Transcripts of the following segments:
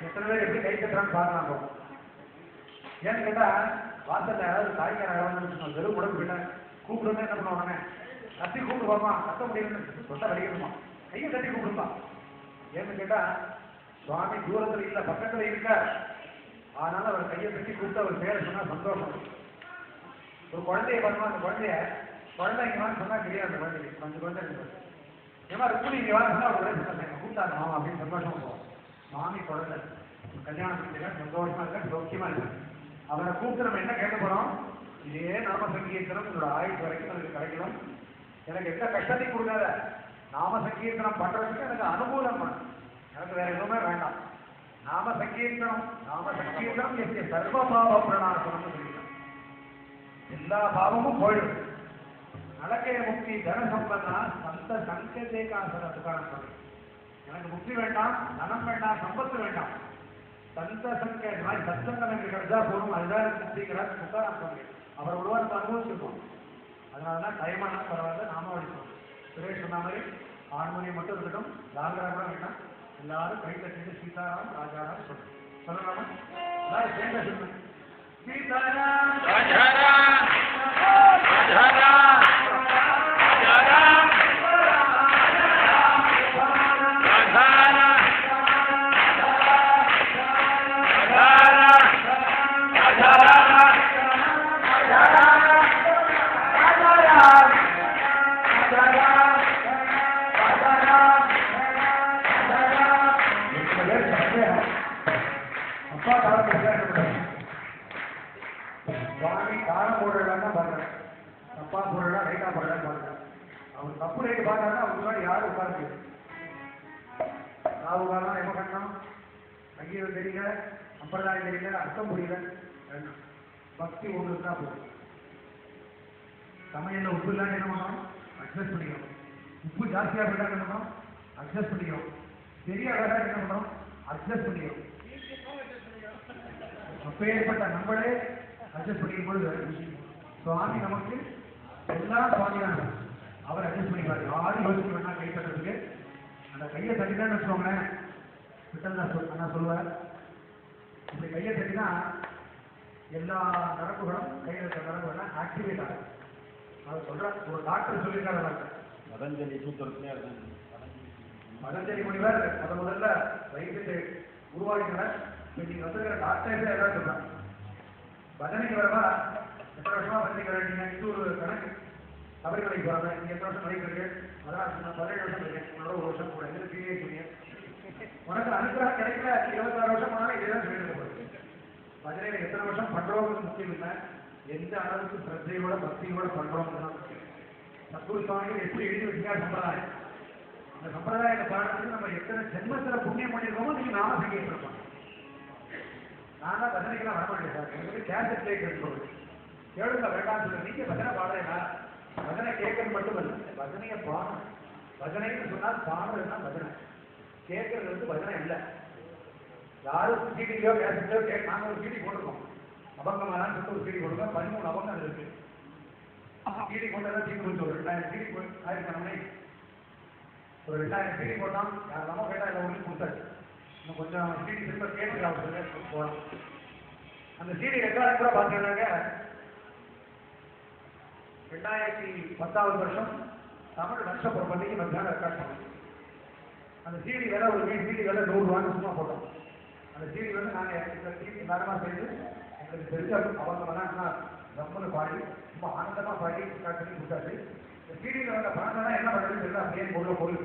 எத்தனை பேர் எப்படி கை கட்டுறான்னு பார்க்கலாம். ஏன்னு கேட்டா வாசல்ல யாராவது காய்கறி வெறும் உடம்பு விட கூப்பிடுறது என்ன பண்ணுவோம் உடனே கத்தி கூப்பிட்டு பார்ப்பா கத்த முடியலன்னு சொத்த வலிக்கணுமா கையை கட்டி கூப்பிடுப்பா. ஏன்னு கேட்டா சுவாமி தூரத்தில் இல்ல பக்கத்துல இருக்க, அதனால அவர் கையை கட்டி கூப்பிட்டு அவர் பேரை சொன்னா சந்தோஷம். ஒரு குழந்தைய பாருமா, அந்த குழந்தைங்க வான்னு சொன்னா தெரியாது. அந்த குழந்தைக்கு அந்த குழந்தை ஏமா ருக்குனி இங்க வான்னு சொன்னா ஒரு கூப்பிட்டாரு மாமா அப்படின்னு சந்தோஷமா போவோம். மாமி குழந்தை கல்யாணத்துக்கு சந்தோஷமா இருக்க சௌக்கியமா இருக்கு. அவரை கூப்பிட்டு நம்ம என்ன கேட்க போறோம்? இதே நாம சங்கீர்த்தனம் என்னோட ஆயுள் வரைக்கும் எனக்கு கிடைக்கணும், எனக்கு எந்த கஷ்டத்தையும் கொடுக்காத, நாம சங்கீர்த்தனம் பண்றதுக்கு எனக்கு அனுகூலம் பண்ண, எனக்கு வேற எதுவுமே வேண்டாம். நாம சங்கீர்த்தனம் எங்க சர்வ பாவ பிரணாசனம் சொல்லிக்கலாம். எல்லா பாவமும் போயிடும். நடக்கைய முக்தி தன சம்பந்தா சந்த சங்கேகாசனத்துக்கான சொல்லி எனக்கு முக்தி வேண்டாம், தனம் வேண்டாம், சம்பத்து வேண்டாம், சந்த சங்க மாதிரி சத்தங்கள் எனக்கு கிடைச்சா போகணும், அதுதான் முக்திங்கிறார் முக்காரம் சொல்லி அவர் உருவாக்க அனுபவிச்சிருக்கோம். அதனாலதான் டைமான பரவாயில்ல நாம அடிப்போம். சுரேஷ் சொன்ன மாதிரி ஹார்மோனியம் மட்டும் இருக்கட்டும், லாங்கராக வேண்டாம், எல்லாரும் கை கட்டிட்டு சீதாராம் ராஜாராம் சொல்லலாமா? எல்லாரும் சேர்ந்த சொல்லுங்க சீதாராம் ராஜாராம் ராஜாராம் ராஜாராம் அவர் தப்பு ரேட்டு பார்த்தாங்கன்னா அவங்க முன்னாடி யாரும் உட்கார்ந்து ராவு காலம் எம கண்ணம் சங்கீதம் தெரியல சம்பிரதாயம் தெரியல அர்த்தம் புரியல பக்தி ஒன்று இருந்தா போதும். சமையல்ல உப்பு இல்லாம என்ன பண்ணணும் அட்ஜஸ்ட் பண்ணிக்கணும். உப்பு ஜாஸ்தியா போயிட்டா என்ன பண்ணணும் அட்ஜஸ்ட் பண்ணிக்கணும். தெரியாத என்ன பண்ணணும் அட்ஜஸ்ட் பண்ணிக்கணும். அப்பேற்பட்ட நம்மளே அட்ஜஸ்ட் பண்ணிக்கும் பொழுது சுவாமி நமக்கு எல்லாம் சுவாமிதான். அவர் அட்ஜஸ்ட் பண்ணிப்பாரு. யாரும் யோசிக்க வேண்டாம் கை தட்டுறதுக்கு. அந்த கையை தட்டிதான் வச்சுக்கோங்களேன். நான் சொல்லுவேன் இப்படி கையை தட்டினா எல்லா நரம்புகளும் கையில் இருக்கிற நரம்புகளும் ஆக்டிவேட் ஆகும். அதை சொல்றேன். ஒரு டாக்டர் சொல்லியிருக்காரு பதஞ்சலி சூத்திரத்திலே பதஞ்சலி முனிவர் முதல்ல வைத்தியத்தை உருவாக்கினார். நீங்க வந்துருக்கிற டாக்டர்ஸே ஏதாவது சொல்றாங்க பஜனைக்கு வரவா எத்தனை வருஷமா பஜனைக்கு வரீங்க இது ஒரு கணக்கு. சபரிமலைக்கு போறாங்க நீங்க எத்தனை வருஷம் மலைக்கு இருக்கு அதான் 17 வருஷம் இருக்கேன் உன்னோட ஒரு வருஷம் கூட எங்களுக்கு கீழே சொன்னீங்க உனக்கு அனுகிரகம் கிடைக்கல 26 வருஷம் போனாலும் இதேதான் சொல்லிட்டு பஜனையில எத்தனை வருஷம் பண்றோங்கிறது முக்கியம் இல்லை எந்த அளவுக்கு சிரத்தையோட பக்தியோட பண்றோங்கிறது தான் முக்கியம். சத்குரு சுவாமிகள் எப்படி எழுதி வச்சுக்கா சம்பிரதாயம். அந்த சம்பிரதாயத்தை பாடுறதுக்கு நம்ம எத்தனை ஜென்மத்தில் புண்ணியம் பண்ணியிருக்கோமோ நீங்க நாம சங்கீதம் நான் தான் பஜனைக்கெல்லாம் வரமாட்டேன் சார். எனக்கு கேசட்லேயே கேட்கணும் கேளுங்க வேண்டாம் சொல்லி நீங்க பஜனை பாடுறீங்களா? பஜனை கேட்கறது மட்டும் இல்லை பஜனையை பாடணும். பஜனைன்னு சொன்னால் பாடுறதுன்னா பஜனை கேட்கறது வந்து பஜனை இல்லை. யாரும் சீடியோ கேசட்லையோ நாங்கள் ஒரு சீடி போட்டிருக்கோம். அபங்கமானான்னு சொல்லிட்டு ஒரு சீடி போட்டிருக்கோம். 13 அபங்கம் அது இருக்கு. சீடி போட்டதான் சீடி கொடுத்து ஒரு 2000 சீடி ஆயிருக்கணும்னே ஒரு 2000 சீடி போட்டோம். யாரெல்லாமோ கேட்டால் எல்லாம் ஒன்று கொடுத்தாச்சு. இன்னும் கொஞ்சம் சீடி திரும்ப கேட்டு போகலாம். அந்த சீடி ரெக்கார்டு கூட பார்த்தீங்கன்னாங்க 2010 வருஷம் தமிழ் வருஷம் பண்டிகை மத்தியானம் ரெக்கார்ட் பண்ணோம். அந்த சீடி விலை ஒரு சீடி விலை 100 ரூபான்னு சும்மா போட்டோம். அந்த சீடி வந்து நாங்கள் இந்த சீடி நேரமாக செய்து எங்களுக்கு தெரிஞ்ச அவங்க வேணாம் ரம்மனு பாடி ரொம்ப ஆனந்தமாக பாடி ரெக்கார்ட் பண்ணி கொடுத்தாச்சு. இந்த சீடியில் வந்த பணம் என்ன பண்ணுறதுன்னு தெரியல அப்படியே பொருள்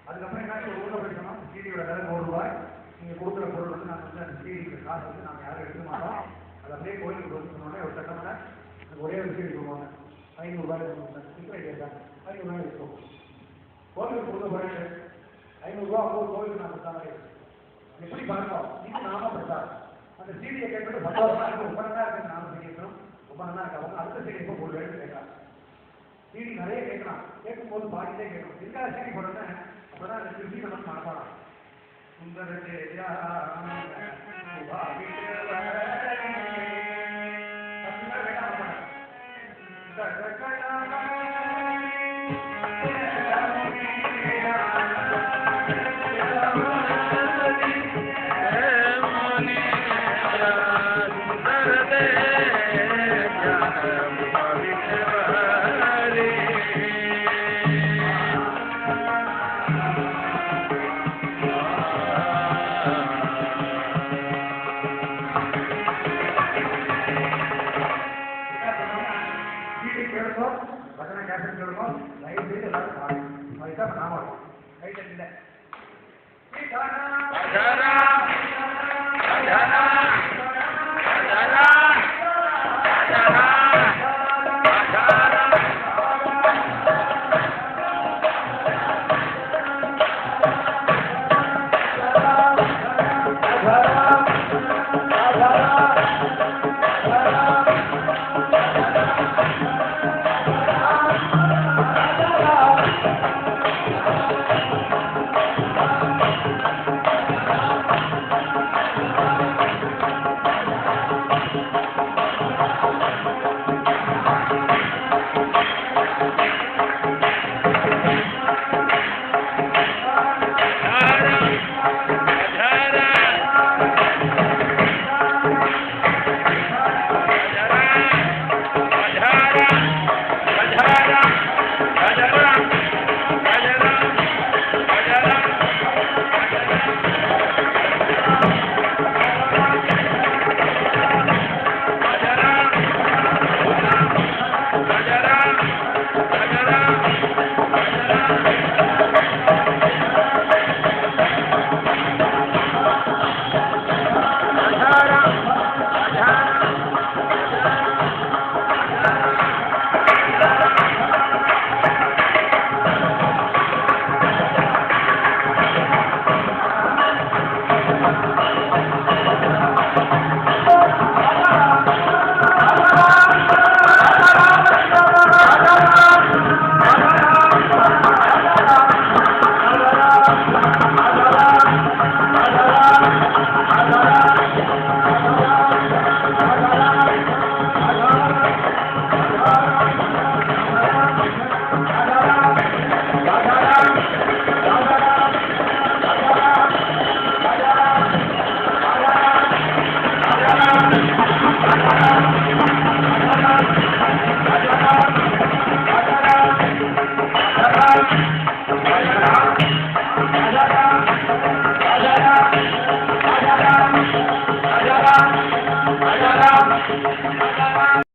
அதுக்கப்புறம் என்ன ஒரு ஊரில் போயிட்டோம். சீடியோட விலை 100 ரூபாய். நீங்கள் கொடுக்குற பொருள் வந்து நாங்கள் வந்து அந்த சீடிக்கு காசு வந்து நாங்கள் யாரும் எடுக்க மாட்டோம். அது அப்படியே கோயிலுக்கு வந்து சொன்னோடனே ஒரு சட்டம்னா ஒரே ஒரு சீடி கொடுவாங்க 500 ரூபாய் சிக்கரை கேட்டாங்க 500 ரூபாய் இருக்கும். கோவிலுக்கு கொடுக்க போறேன் 500 ரூபா ஒரு கோவிலுக்கு நான் கொடுத்தா மாதிரி எப்படி பார்க்கணும் இது நாம படுத்தா அந்த சீடியை கேட்கறது சந்தோஷமா இருக்கு. ரொம்ப நல்லா இருக்கு நாம கேட்கணும் ரொம்ப நல்லா இருக்கு. அவங்க அடுத்த சீடி எப்போ போடுவேன்னு கேட்கலாம். சீடி நிறைய கேட்கலாம். கேட்கும்போது பாடிட்டே கேட்கணும். எதுக்காக சீடி போடுறேன்னு அப்பதான் அந்த திருப்பி நம்ம மனப்பாடம் சுந்தர பஜனை கேசட் கேட்கணும். லைவ் செய்து எல்லாரும் பாடணும். அதுதான் நாம கைட் இல்லை.